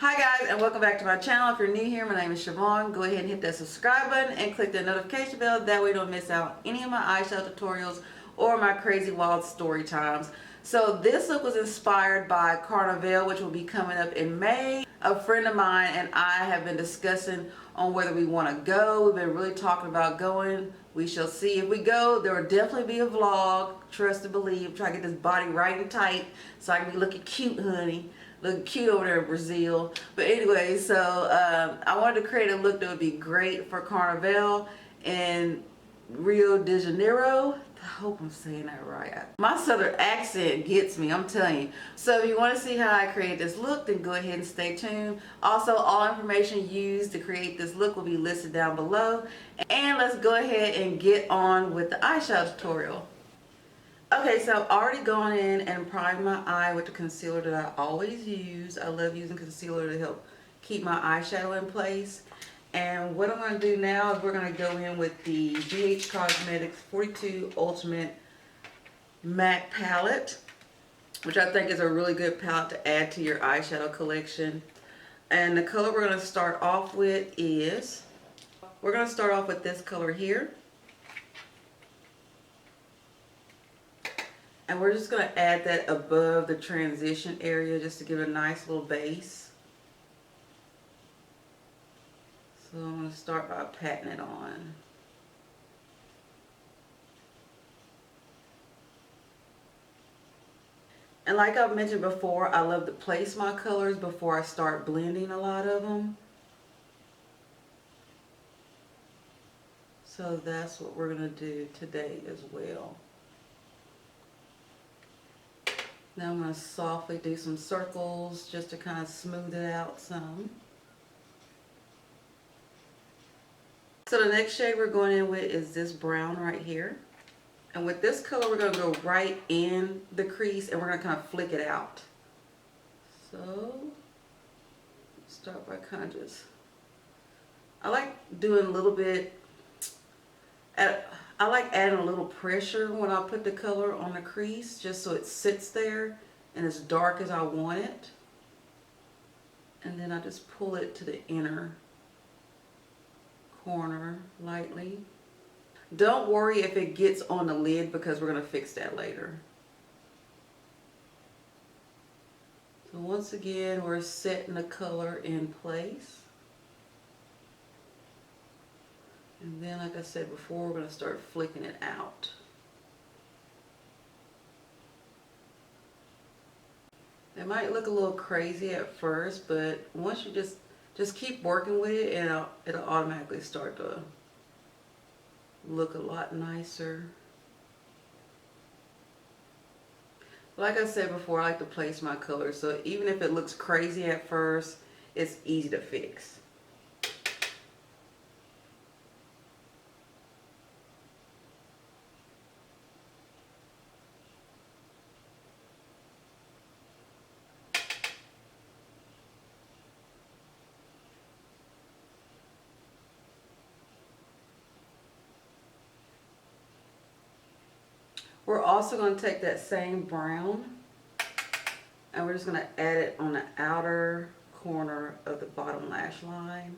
Hi guys, and welcome back to my channel. If you're new here, my name is Shavonne. Go ahead and hit that subscribe button and click the notification bell. That way you don't miss out any of my eyeshadow tutorials or my crazy wild story times. So this look was inspired by Carnival, which will be coming up in May. A friend of mine and I have been discussing on whether we want to go. We've been really talking about going. We shall see. If we go, there will definitely be a vlog. Trust and believe. Try to get this body right and tight so I can be looking cute, honey. Looking cute over there in Brazil. But anyway, so I wanted to create a look that would be great for Carnival in Rio de Janeiro. I hope I'm saying that right. My southern accent gets me, I'm telling you. So if you want to see how I create this look, then go ahead and stay tuned. Also, all information used to create this look will be listed down below. And let's go ahead and get on with the eyeshadow tutorial. Okay, so I've already gone in and primed my eye with the concealer that I always use. I love using concealer to help keep my eyeshadow in place. And what I'm going to do now is we're going to go in with the BH Cosmetics 42 Ultimate Matte Palette, which I think is a really good palette to add to your eyeshadow collection. And the color we're going to start off with is, we're going to start off with this color here. And we're just going to add that above the transition area just to give it a nice little base. So I'm going to start by patting it on. And like I've mentioned before, I love to place my colors before I start blending a lot of them. So that's what we're going to do today as well. Now I'm going to softly do some circles just to kind of smooth it out some. So the next shade we're going in with is this brown right here. And with this color we're going to go right in the crease and we're going to kind of flick it out. So start by kind of just, I like doing a little bit, I like adding a little pressure when I put the color on the crease just so it sits there and as dark as I want it. And then I just pull it to the inner corner lightly. Don't worry if it gets on the lid because we're going to fix that later. So once again, we're setting the color in place. And then, like I said before, we're going to start flicking it out. It might look a little crazy at first, but once you just keep working with it and it'll automatically start to look a lot nicer. Like I said before, I like to place my colors, so even if it looks crazy at first, it's easy to fix. We're also going to take that same brown and we're just going to add it on the outer corner of the bottom lash line.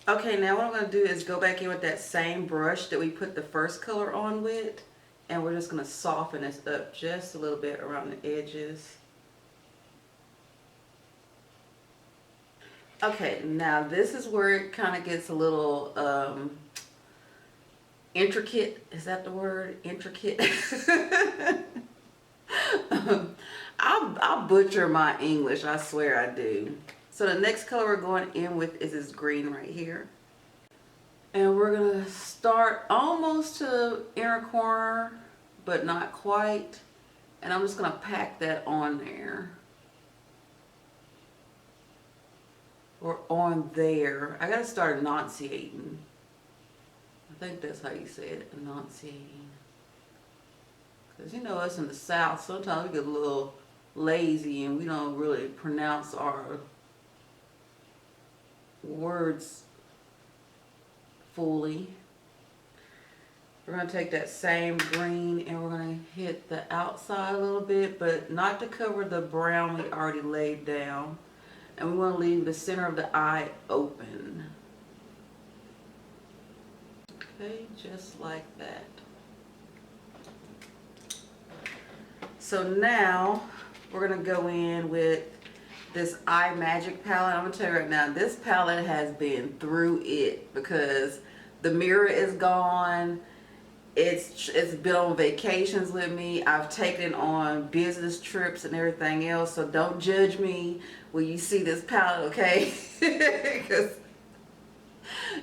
Okay, now what I'm going to do is go back in with that same brush that we put the first color on with, and we're just going to soften this up just a little bit around the edges. Okay, now this is where it kind of gets a little intricate. Is that the word? Intricate? I'll butcher my English, I swear I do. So the next color we're going in with is this green right here. And we're going to start almost to inner corner, but not quite. And I'm just going to pack that on there. Or on there. I got to start enunciating. I think that's how you say it, enunciating. Because you know us in the South, sometimes we get a little lazy and we don't really pronounce our words fully. We're going to take that same green and we're going to hit the outside a little bit, but not to cover the brown we already laid down. And we want to leave the center of the eye open. Okay, just like that. So now we're going to go in with this IMagic palette. I'm going to tell you right now, this palette has been through it because the mirror is gone. It's been on vacations with me. I've taken on business trips and everything else. So don't judge me when you see this palette, okay? Because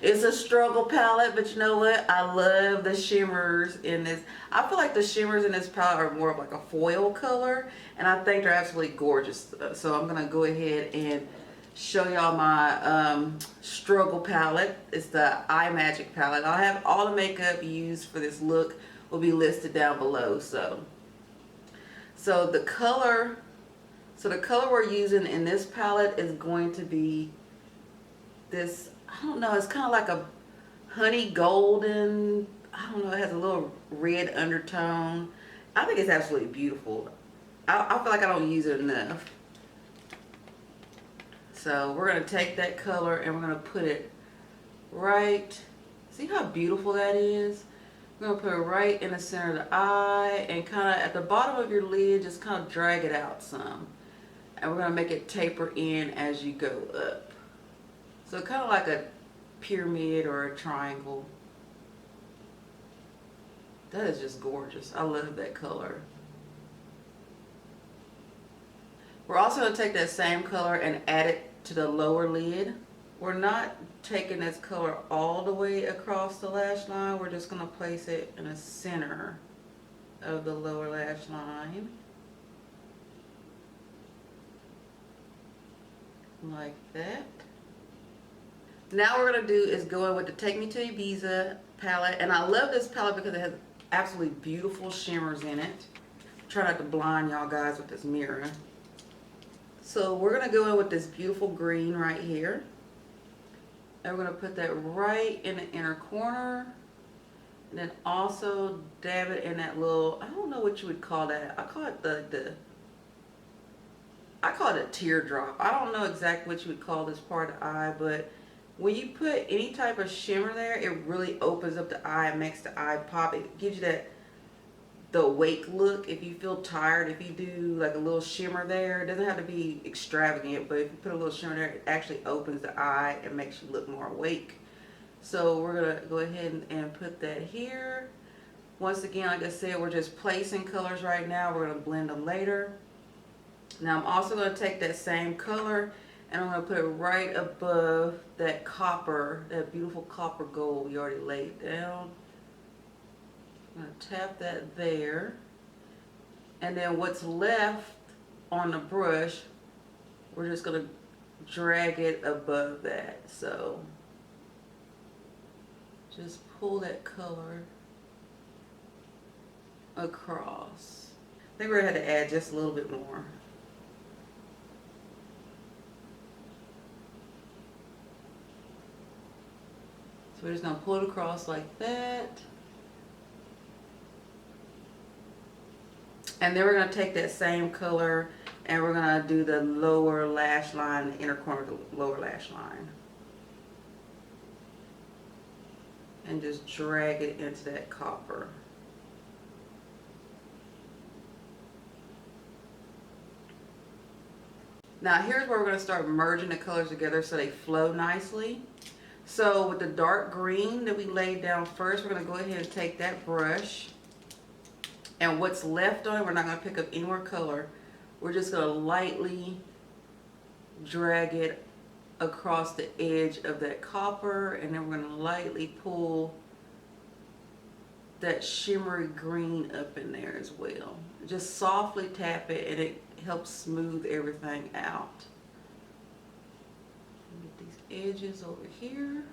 it's a struggle palette, but you know what? I love the shimmers in this. I feel like the shimmers in this palette are more of like a foil color, and I think they're absolutely gorgeous. So I'm gonna go ahead and show y'all my struggle palette. It's the IMagic palette. I'll have all the makeup used for this look will be listed down below. So the color we're using in this palette is going to be this, I don't know, it's kind of like a honey golden, I don't know, it has a little red undertone. I think it's absolutely beautiful. I feel like I don't use it enough. So we're going to take that color and we're going to put it right, see how beautiful that is? We're going to put it right in the center of the eye and kind of at the bottom of your lid, just kind of drag it out some. And we're going to make it taper in as you go up. So kind of like a pyramid or a triangle. That is just gorgeous. I love that color. We're also going to take that same color and add it to the lower lid. We're not taking this color all the way across the lash line. We're just going to place it in the center of the lower lash line. Like that. Now what we're going to do is go in with the Take Me to Ibiza palette. And I love this palette because it has absolutely beautiful shimmers in it. Try not to blind y'all guys with this mirror. So we're going to go in with this beautiful green right here. And we're going to put that right in the inner corner. And then also dab it in that little, I don't know what you would call that. I call it I call it a teardrop. I don't know exactly what you would call this part of the eye, but when you put any type of shimmer there, it really opens up the eye and makes the eye pop. It gives you the awake look. If you feel tired, if you do like a little shimmer there, it doesn't have to be extravagant, but if you put a little shimmer there, it actually opens the eye and makes you look more awake. So we're going to go ahead and put that here. Once again, like I said, we're just placing colors right now. We're going to blend them later. Now I'm also going to take that same color and I'm going to put it right above that copper, that beautiful copper gold we already laid down. I'm going to tap that there. And then what's left on the brush, we're just going to drag it above that. So just pull that color across. I think we're going to have to add just a little bit more. So we're just going to pull it across like that. And then we're going to take that same color and we're going to do the lower lash line, the inner corner of the lower lash line. And just drag it into that copper. Now here's where we're going to start merging the colors together so they flow nicely. So with the dark green that we laid down first, we're going to go ahead and take that brush. And what's left on it, we're not going to pick up any more color. We're just going to lightly drag it across the edge of that copper. And then we're going to lightly pull that shimmery green up in there as well. Just softly tap it and it helps smooth everything out. Get these edges over here.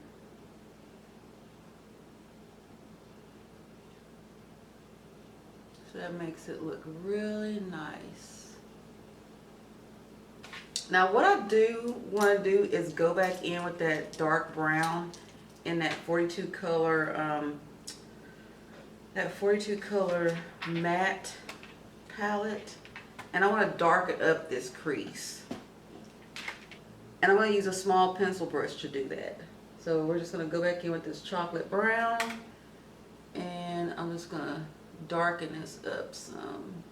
So that makes it look really nice. Now what I do want to do is go back in with that dark brown in that 42 color that 42 color matte palette, and I want to darken up this crease. And I'm going to use a small pencil brush to do that. So we're just going to go back in with this chocolate brown, and I'm just going to darken this up some.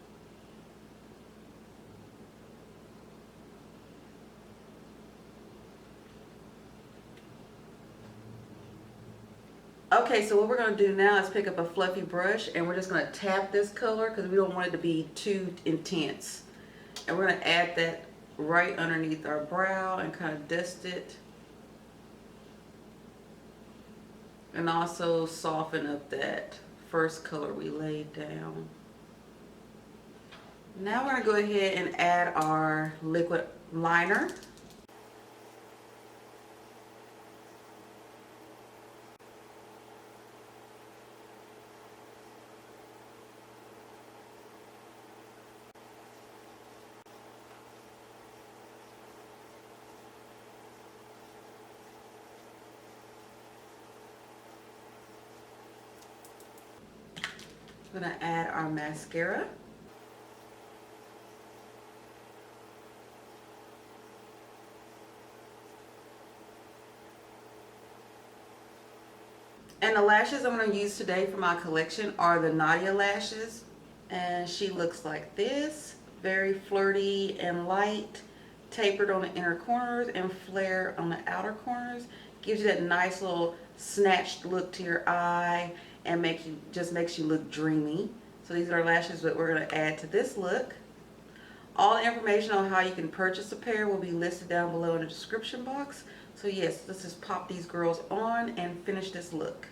Okay, so what we're going to do now is pick up a fluffy brush, and we're just going to tap this color because we don't want it to be too intense. And we're going to add that right underneath our brow and kind of dust it. And also soften up that first color we laid down. Now we're going to go ahead and add our liquid liner. I'm going to add our mascara. And the lashes I'm going to use today for my collection are the Nadia lashes. And she looks like this. Very flirty and light. Tapered on the inner corners and flare on the outer corners. Gives you that nice little snatched look to your eye. And just makes you look dreamy. So these are lashes that we're going to add to this look. All the information on how you can purchase a pair will be listed down below in the description box. So yes, let's just pop these girls on and finish this look.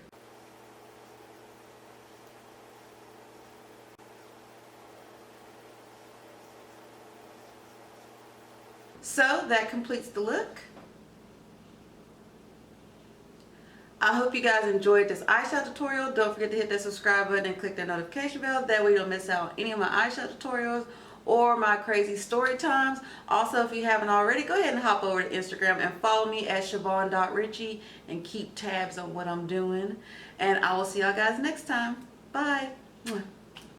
So that completes the look. I hope you guys enjoyed this eyeshadow tutorial. Don't forget to hit that subscribe button and click that notification bell. That way you don't miss out on any of my eyeshadow tutorials or my crazy story times. Also, if you haven't already, go ahead and hop over to Instagram and follow me at Shavonne.Richie and keep tabs on what I'm doing. And I will see y'all guys next time. Bye.